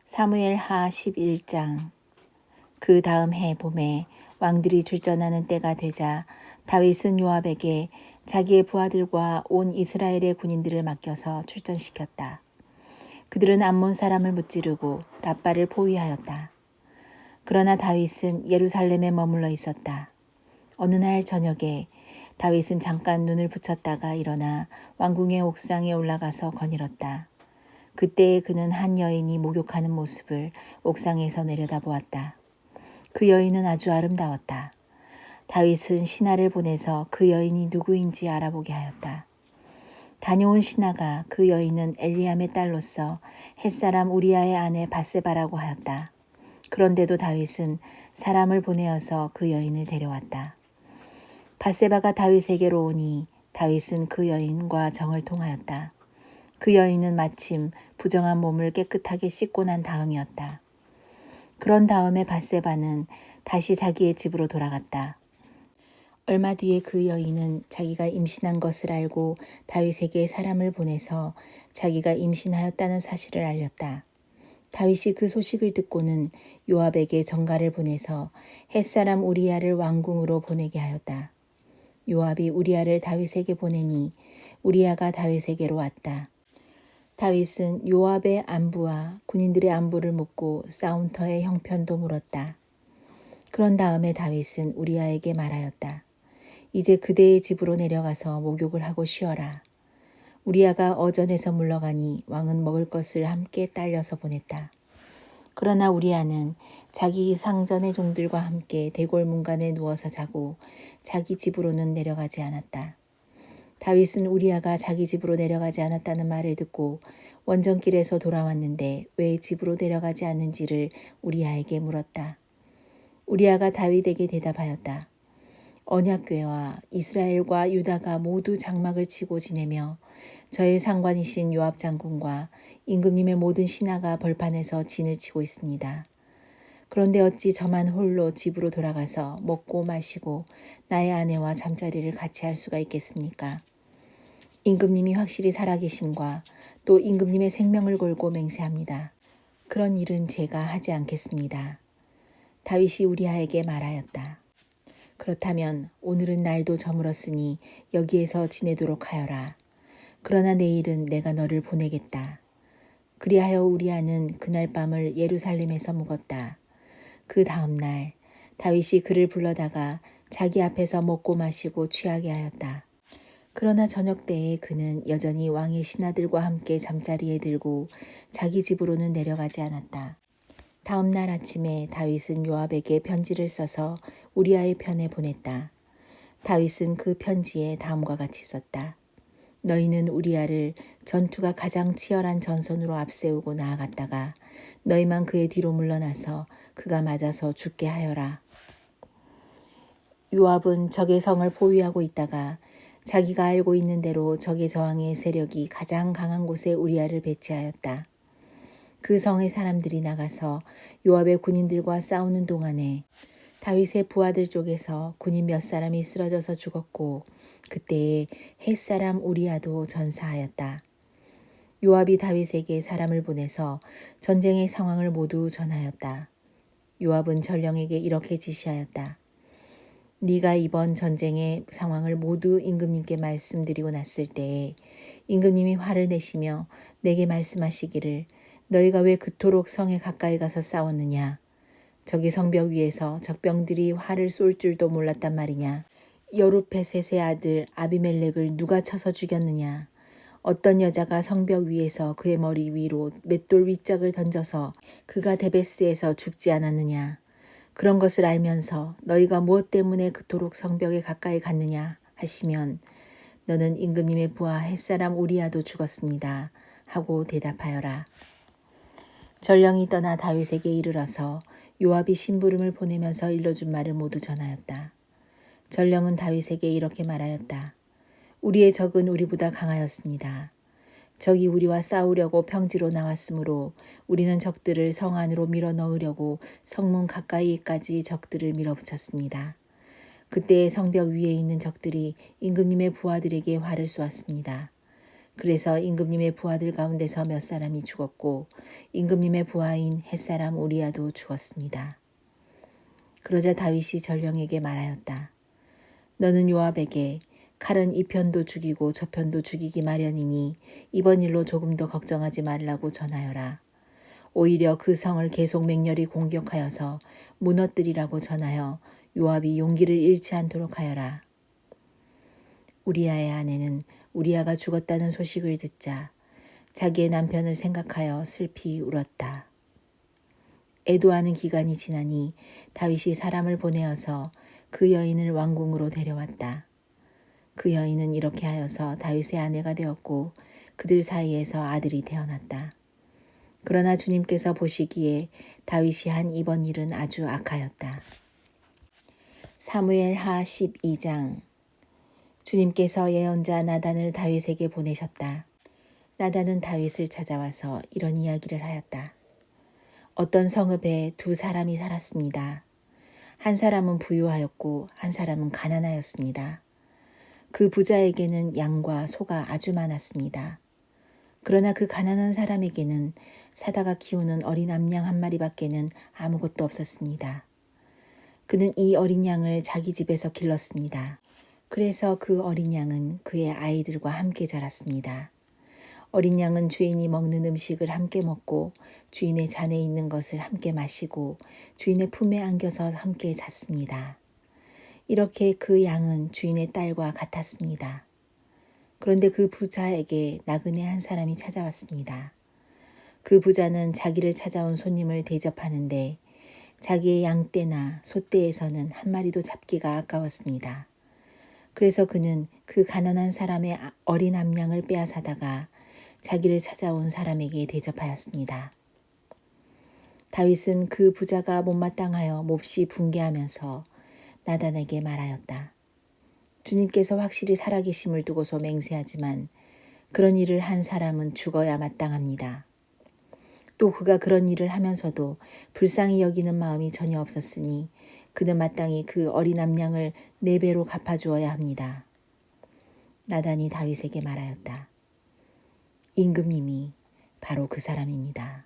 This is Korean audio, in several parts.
사무엘하 11장. 그 다음 해 봄에 왕들이 출전하는 때가 되자 다윗은 요압에게 자기의 부하들과 온 이스라엘의 군인들을 맡겨서 출전시켰다. 그들은 암몬 사람을 무찌르고 랍바를 포위하였다. 그러나 다윗은 예루살렘에 머물러 있었다. 어느 날 저녁에 다윗은 잠깐 눈을 붙였다가 일어나 왕궁의 옥상에 올라가서 거닐었다. 그때에 그는 한 여인이 목욕하는 모습을 옥상에서 내려다보았다. 그 여인은 아주 아름다웠다. 다윗은 신하를 보내서 그 여인이 누구인지 알아보게 하였다. 다녀온 신하가 그 여인은 엘리암의 딸로서 햇사람 우리아의 아내 밧세바라고 하였다. 그런데도 다윗은 사람을 보내어서 그 여인을 데려왔다. 밧세바가 다윗에게로 오니 다윗은 그 여인과 정을 통하였다. 그 여인은 마침 부정한 몸을 깨끗하게 씻고 난 다음이었다. 그런 다음에 밧세바는 다시 자기의 집으로 돌아갔다. 얼마 뒤에 그 여인은 자기가 임신한 것을 알고 다윗에게 사람을 보내서 자기가 임신하였다는 사실을 알렸다. 다윗이 그 소식을 듣고는 요압에게 전가를 보내서 햇사람 우리아를 왕궁으로 보내게 하였다. 요압이 우리아를 다윗에게 보내니 우리아가 다윗에게로 왔다. 다윗은 요압의 안부와 군인들의 안부를 묻고 싸움터의 형편도 물었다. 그런 다음에 다윗은 우리아에게 말하였다. 이제 그대의 집으로 내려가서 목욕을 하고 쉬어라. 우리아가 어전에서 물러가니 왕은 먹을 것을 함께 딸려서 보냈다. 그러나 우리아는 자기 상전의 종들과 함께 대궐 문간에 누워서 자고 자기 집으로는 내려가지 않았다. 다윗은 우리아가 자기 집으로 내려가지 않았다는 말을 듣고 원정길에서 돌아왔는데 왜 집으로 내려가지 않는지를 우리아에게 물었다. 우리아가 다윗에게 대답하였다. 언약궤와 이스라엘과 유다가 모두 장막을 치고 지내며 저의 상관이신 요압 장군과 임금님의 모든 신하가 벌판에서 진을 치고 있습니다. 그런데 어찌 저만 홀로 집으로 돌아가서 먹고 마시고 나의 아내와 잠자리를 같이 할 수가 있겠습니까? 임금님이 확실히 살아계심과 또 임금님의 생명을 걸고 맹세합니다. 그런 일은 제가 하지 않겠습니다. 다윗이 우리아에게 말하였다. 그렇다면 오늘은 날도 저물었으니 여기에서 지내도록 하여라. 그러나 내일은 내가 너를 보내겠다. 그리하여 우리아는 그날 밤을 예루살렘에서 묵었다. 그 다음 날 다윗이 그를 불러다가 자기 앞에서 먹고 마시고 취하게 하였다. 그러나 저녁 때에 그는 여전히 왕의 신하들과 함께 잠자리에 들고 자기 집으로는 내려가지 않았다. 다음 날 아침에 다윗은 요압에게 편지를 써서 우리아의 편에 보냈다. 다윗은 그 편지에 다음과 같이 썼다. 너희는 우리아를 전투가 가장 치열한 전선으로 앞세우고 나아갔다가 너희만 그의 뒤로 물러나서 그가 맞아서 죽게 하여라. 요압은 적의 성을 포위하고 있다가 자기가 알고 있는 대로 적의 저항의 세력이 가장 강한 곳에 우리아를 배치하였다. 그 성의 사람들이 나가서 요압의 군인들과 싸우는 동안에 다윗의 부하들 쪽에서 군인 몇 사람이 쓰러져서 죽었고 그때에 햇사람 우리아도 전사하였다. 요압이 다윗에게 사람을 보내서 전쟁의 상황을 모두 전하였다. 요압은 전령에게 이렇게 지시하였다. 네가 이번 전쟁의 상황을 모두 임금님께 말씀드리고 났을 때에 임금님이 화를 내시며 내게 말씀하시기를 너희가 왜 그토록 성에 가까이 가서 싸웠느냐. 저기 성벽 위에서 적병들이 활을 쏠 줄도 몰랐단 말이냐. 여룹베셋의 아들 아비멜렉을 누가 쳐서 죽였느냐. 어떤 여자가 성벽 위에서 그의 머리 위로 맷돌 윗짝을 던져서 그가 데베스에서 죽지 않았느냐. 그런 것을 알면서 너희가 무엇 때문에 그토록 성벽에 가까이 갔느냐 하시면 너는 임금님의 부하 햇사람 우리아도 죽었습니다 하고 대답하여라. 전령이 떠나 다윗에게 이르러서 요압이 심부름을 보내면서 일러준 말을 모두 전하였다. 전령은 다윗에게 이렇게 말하였다. 우리의 적은 우리보다 강하였습니다. 적이 우리와 싸우려고 평지로 나왔으므로 우리는 적들을 성 안으로 밀어 넣으려고 성문 가까이까지 적들을 밀어붙였습니다. 그때 성벽 위에 있는 적들이 임금님의 부하들에게 활을 쏘았습니다. 그래서 임금님의 부하들 가운데서 몇 사람이 죽었고 임금님의 부하인 햇사람 우리야도 죽었습니다. 그러자 다윗이 전령에게 말하였다. 너는 요압에게 칼은 이 편도 죽이고 저 편도 죽이기 마련이니 이번 일로 조금 더 걱정하지 말라고 전하여라. 오히려 그 성을 계속 맹렬히 공격하여서 무너뜨리라고 전하여 요압이 용기를 잃지 않도록 하여라. 우리야의 아내는 우리야가 죽었다는 소식을 듣자 자기의 남편을 생각하여 슬피 울었다. 애도하는 기간이 지나니 다윗이 사람을 보내어서 그 여인을 왕궁으로 데려왔다. 그 여인은 이렇게 하여서 다윗의 아내가 되었고 그들 사이에서 아들이 태어났다. 그러나 주님께서 보시기에 다윗이 한 이번 일은 아주 악하였다. 사무엘하 12장. 주님께서 예언자 나단을 다윗에게 보내셨다. 나단은 다윗을 찾아와서 이런 이야기를 하였다. 어떤 성읍에 두 사람이 살았습니다. 한 사람은 부유하였고 한 사람은 가난하였습니다. 그 부자에게는 양과 소가 아주 많았습니다. 그러나 그 가난한 사람에게는 사다가 키우는 어린 암양 한 마리밖에는 아무것도 없었습니다. 그는 이 어린 양을 자기 집에서 길렀습니다. 그래서 그 어린 양은 그의 아이들과 함께 자랐습니다. 어린 양은 주인이 먹는 음식을 함께 먹고 주인의 잔에 있는 것을 함께 마시고 주인의 품에 안겨서 함께 잤습니다. 이렇게 그 양은 주인의 딸과 같았습니다. 그런데 그 부자에게 나그네 한 사람이 찾아왔습니다. 그 부자는 자기를 찾아온 손님을 대접하는데 자기의 양떼나 소떼에서는 한 마리도 잡기가 아까웠습니다. 그래서 그는 그 가난한 사람의 어린 암양을 빼앗아다가 자기를 찾아온 사람에게 대접하였습니다. 다윗은 그 부자가 못마땅하여 몹시 분개하면서 나단에게 말하였다. 주님께서 확실히 살아계심을 두고서 맹세하지만 그런 일을 한 사람은 죽어야 마땅합니다. 또 그가 그런 일을 하면서도 불쌍히 여기는 마음이 전혀 없었으니 그는 마땅히 그 어린 암양을 4배로 갚아주어야 합니다. 나단이 다윗에게 말하였다. 임금님이 바로 그 사람입니다.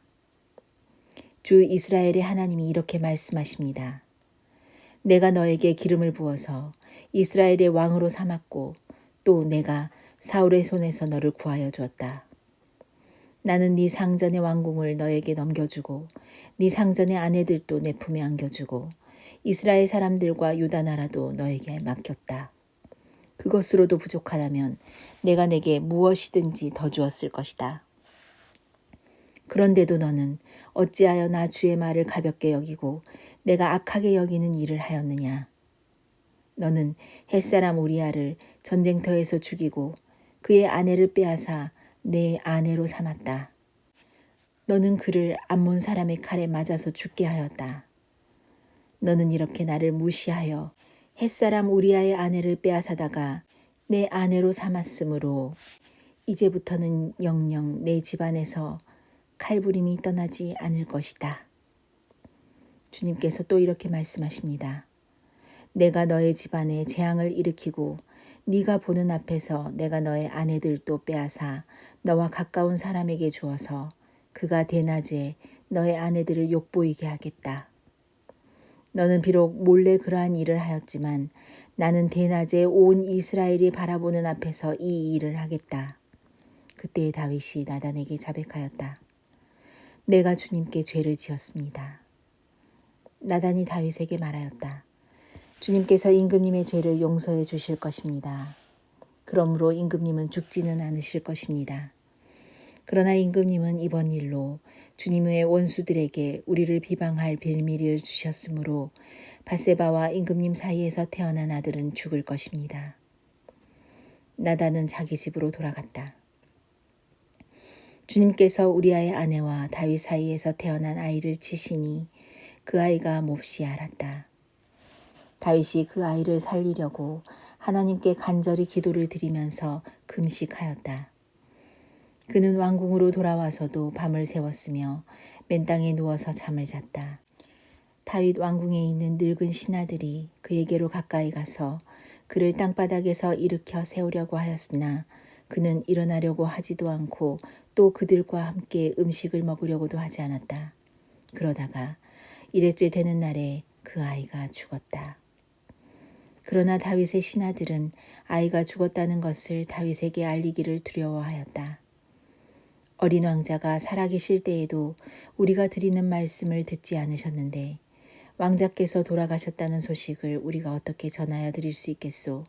주 이스라엘의 하나님이 이렇게 말씀하십니다. 내가 너에게 기름을 부어서 이스라엘의 왕으로 삼았고 또 내가 사울의 손에서 너를 구하여 주었다. 나는 네 상전의 왕궁을 너에게 넘겨주고 네 상전의 아내들도 내 품에 안겨주고 이스라엘 사람들과 유다 나라도 너에게 맡겼다. 그것으로도 부족하다면 내가 내게 무엇이든지 더 주었을 것이다. 그런데도 너는 어찌하여 나 주의 말을 가볍게 여기고 내가 악하게 여기는 일을 하였느냐. 너는 햇사람 우리야를 전쟁터에서 죽이고 그의 아내를 빼앗아 내 아내로 삼았다. 너는 그를 암몬 사람의 칼에 맞아서 죽게 하였다. 너는 이렇게 나를 무시하여 햇사람 우리야의 아내를 빼앗아다가 내 아내로 삼았으므로 이제부터는 영영 내 집안에서 칼부림이 떠나지 않을 것이다. 주님께서 또 이렇게 말씀하십니다. 내가 너의 집안에 재앙을 일으키고 네가 보는 앞에서 내가 너의 아내들도 빼앗아 너와 가까운 사람에게 주어서 그가 대낮에 너의 아내들을 욕보이게 하겠다. 너는 비록 몰래 그러한 일을 하였지만 나는 대낮에 온 이스라엘이 바라보는 앞에서 이 일을 하겠다. 그때 다윗이 나단에게 자백하였다. 내가 주님께 죄를 지었습니다. 나단이 다윗에게 말하였다. 주님께서 임금님의 죄를 용서해 주실 것입니다. 그러므로 임금님은 죽지는 않으실 것입니다. 그러나 임금님은 이번 일로 주님의 원수들에게 우리를 비방할 빌미를 주셨으므로 밧세바와 임금님 사이에서 태어난 아들은 죽을 것입니다. 나단은 자기 집으로 돌아갔다. 주님께서 우리아의 아내와 다윗 사이에서 태어난 아이를 치시니 그 아이가 몹시 앓았다. 다윗이 그 아이를 살리려고 하나님께 간절히 기도를 드리면서 금식하였다. 그는 왕궁으로 돌아와서도 밤을 새웠으며 맨 땅에 누워서 잠을 잤다. 다윗 왕궁에 있는 늙은 신하들이 그에게로 가까이 가서 그를 땅바닥에서 일으켜 세우려고 하였으나 그는 일어나려고 하지도 않고 또 그들과 함께 음식을 먹으려고도 하지 않았다. 그러다가 이레째 되는 날에 그 아이가 죽었다. 그러나 다윗의 신하들은 아이가 죽었다는 것을 다윗에게 알리기를 두려워하였다. 어린 왕자가 살아계실 때에도 우리가 드리는 말씀을 듣지 않으셨는데 왕자께서 돌아가셨다는 소식을 우리가 어떻게 전하여 드릴 수 있겠소?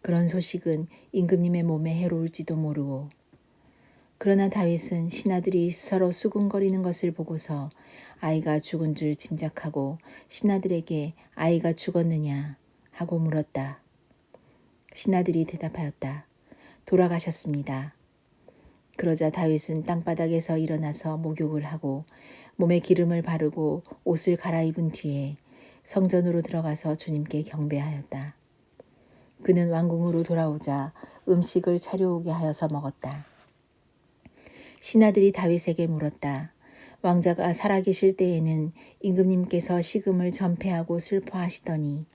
그런 소식은 임금님의 몸에 해로울지도 모르오. 그러나 다윗은 신하들이 서로 수군거리는 것을 보고서 아이가 죽은 줄 짐작하고 신하들에게 아이가 죽었느냐 하고 물었다. 신하들이 대답하였다. 돌아가셨습니다. 그러자 다윗은 땅바닥에서 일어나서 목욕을 하고 몸에 기름을 바르고 옷을 갈아입은 뒤에 성전으로 들어가서 주님께 경배하였다. 그는 왕궁으로 돌아오자 음식을 차려오게 하여서 먹었다. 신하들이 다윗에게 물었다. 왕자가 살아계실 때에는 임금님께서 식음을 전폐하고 슬퍼하시더니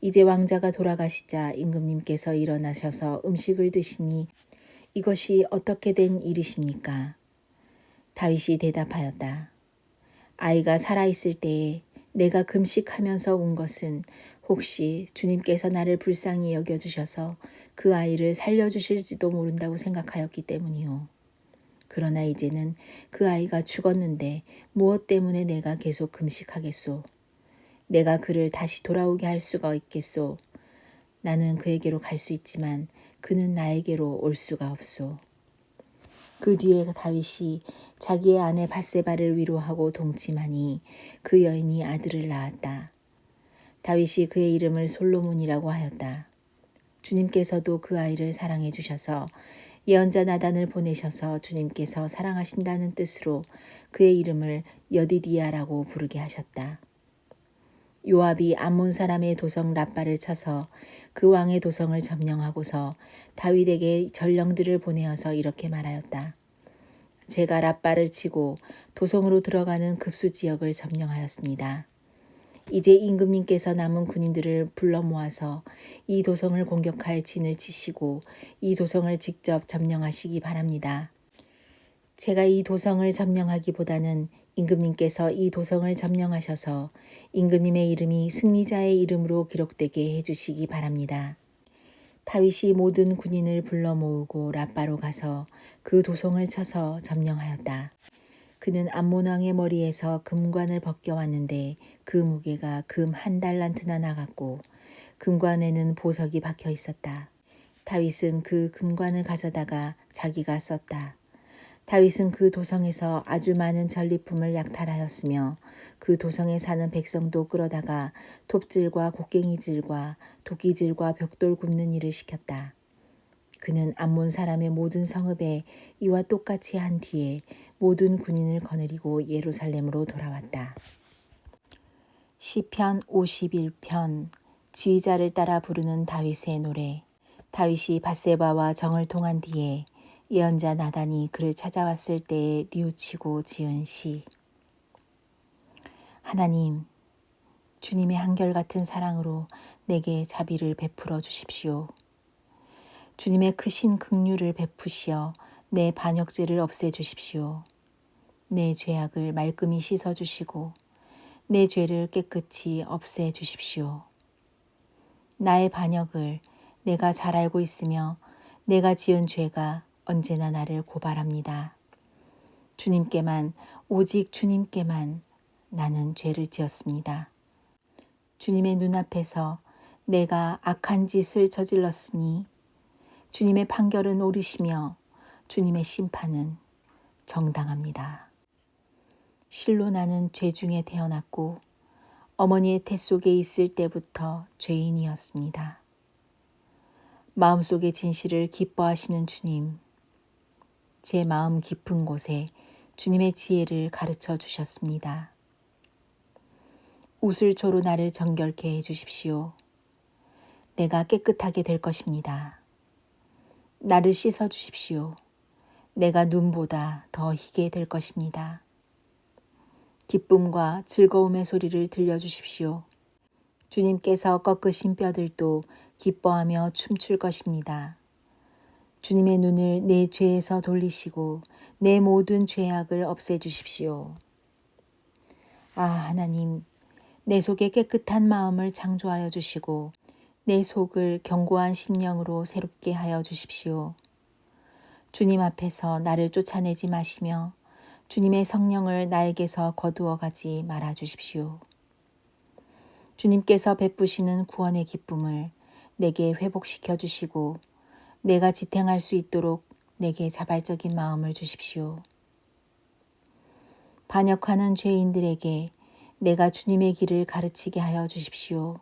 이제 왕자가 돌아가시자 임금님께서 일어나셔서 음식을 드시니 이것이 어떻게 된 일이십니까? 다윗이 대답하였다. 아이가 살아있을 때에 내가 금식하면서 운 것은 혹시 주님께서 나를 불쌍히 여겨주셔서 그 아이를 살려주실지도 모른다고 생각하였기 때문이요. 그러나 이제는 그 아이가 죽었는데 무엇 때문에 내가 계속 금식하겠소? 내가 그를 다시 돌아오게 할 수가 있겠소? 나는 그에게로 갈 수 있지만 그는 나에게로 올 수가 없소. 그 뒤에 다윗이 자기의 아내 밧세바를 위로하고 동침하니 그 여인이 아들을 낳았다. 다윗이 그의 이름을 솔로몬이라고 하였다. 주님께서도 그 아이를 사랑해 주셔서 예언자 나단을 보내셔서 주님께서 사랑하신다는 뜻으로 그의 이름을 여디디야라고 부르게 하셨다. 요압이 암몬 사람의 도성 랍바를 쳐서 그 왕의 도성을 점령하고서 다윗에게 전령들을 보내어서 이렇게 말하였다. 제가 랍바를 치고 도성으로 들어가는 급수 지역을 점령하였습니다. 이제 임금님께서 남은 군인들을 불러 모아서 이 도성을 공격할 진을 치시고 이 도성을 직접 점령하시기 바랍니다. 제가 이 도성을 점령하기보다는 임금님께서 이 도성을 점령하셔서 임금님의 이름이 승리자의 이름으로 기록되게 해주시기 바랍니다. 다윗이 모든 군인을 불러 모으고 랍바로 가서 그 도성을 쳐서 점령하였다. 그는 암몬 왕의 머리에서 금관을 벗겨왔는데 그 무게가 금 1달란트나 나갔고 금관에는 보석이 박혀 있었다. 다윗은 그 금관을 가져다가 자기가 썼다. 다윗은 그 도성에서 아주 많은 전리품을 약탈하였으며 그 도성에 사는 백성도 끌어다가 톱질과 곡괭이질과 도끼질과 벽돌 굽는 일을 시켰다. 그는 암몬 사람의 모든 성읍에 이와 똑같이 한 뒤에 모든 군인을 거느리고 예루살렘으로 돌아왔다. 시편 51편 지휘자를 따라 부르는 다윗의 노래. 다윗이 밧세바와 정을 통한 뒤에 예언자 나단이 그를 찾아왔을 때에 뉘우치고 지은 시. 하나님, 주님의 한결같은 사랑으로 내게 자비를 베풀어 주십시오. 주님의 크신 긍휼을 베푸시어 내 반역죄를 없애 주십시오. 내 죄악을 말끔히 씻어 주시고 내 죄를 깨끗이 없애 주십시오. 나의 반역을 내가 잘 알고 있으며 내가 지은 죄가 언제나 나를 고발합니다. 주님께만, 오직 주님께만 나는 죄를 지었습니다. 주님의 눈앞에서 내가 악한 짓을 저질렀으니 주님의 판결은 옳으시며 주님의 심판은 정당합니다. 실로 나는 죄 중에 태어났고 어머니의 태 속에 있을 때부터 죄인이었습니다. 마음속의 진실을 기뻐하시는 주님, 제 마음 깊은 곳에 주님의 지혜를 가르쳐 주셨습니다. 우슬초로 나를 정결케 해 주십시오. 내가 깨끗하게 될 것입니다. 나를 씻어 주십시오. 내가 눈보다 더 희게 될 것입니다. 기쁨과 즐거움의 소리를 들려주십시오. 주님께서 꺾으신 뼈들도 기뻐하며 춤출 것입니다. 주님의 눈을 내 죄에서 돌리시고 내 모든 죄악을 없애주십시오. 아, 하나님, 내 속에 깨끗한 마음을 창조하여 주시고 내 속을 견고한 심령으로 새롭게 하여 주십시오. 주님 앞에서 나를 쫓아내지 마시며 주님의 성령을 나에게서 거두어 가지 말아 주십시오. 주님께서 베푸시는 구원의 기쁨을 내게 회복시켜 주시고 내가 지탱할 수 있도록 내게 자발적인 마음을 주십시오. 반역하는 죄인들에게 내가 주님의 길을 가르치게 하여 주십시오.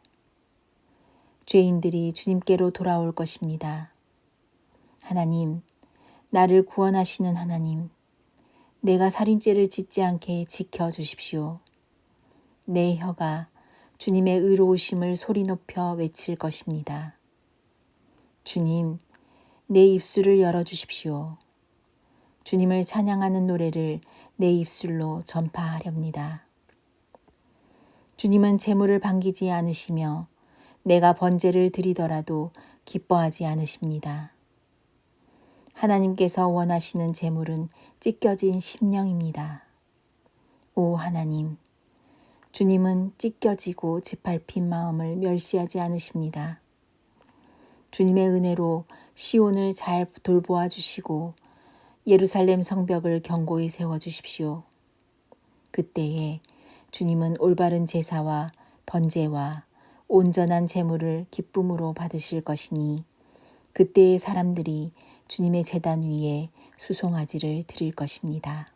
죄인들이 주님께로 돌아올 것입니다. 하나님, 나를 구원하시는 하나님, 내가 살인죄를 짓지 않게 지켜 주십시오. 내 혀가 주님의 의로우심을 소리 높여 외칠 것입니다. 주님, 내 입술을 열어주십시오. 주님을 찬양하는 노래를 내 입술로 전파하렵니다. 주님은 재물을 반기지 않으시며 내가 번제를 드리더라도 기뻐하지 않으십니다. 하나님께서 원하시는 재물은 찢겨진 심령입니다. 오 하나님, 주님은 찢겨지고 짓밟힌 마음을 멸시하지 않으십니다. 주님의 은혜로 시온을 잘 돌보아 주시고 예루살렘 성벽을 견고히 세워주십시오. 그때에 주님은 올바른 제사와 번제와 온전한 제물을 기쁨으로 받으실 것이니 그때의 사람들이 주님의 제단 위에 수송아지를 드릴 것입니다.